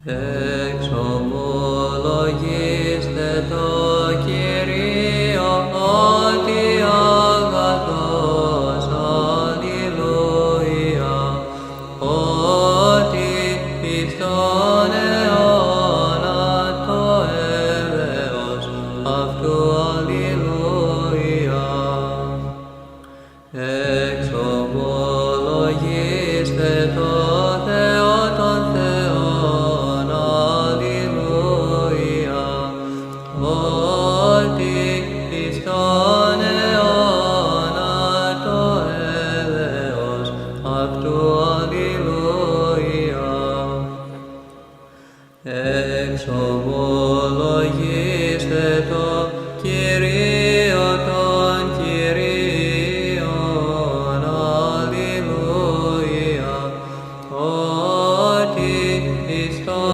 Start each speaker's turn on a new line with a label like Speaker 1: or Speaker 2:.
Speaker 1: Εξομολογήστε το Κυρίο ότι αγαθός, αλληλούια, ότι εις τον αιώνα το έλεος αυτού, αλληλούια. Εξομολογήστε το Θεό των Θεών, αλληλούια, ότι εις τον αιώνα το έλεος αυτού, αλληλούια. Εξομολογήστε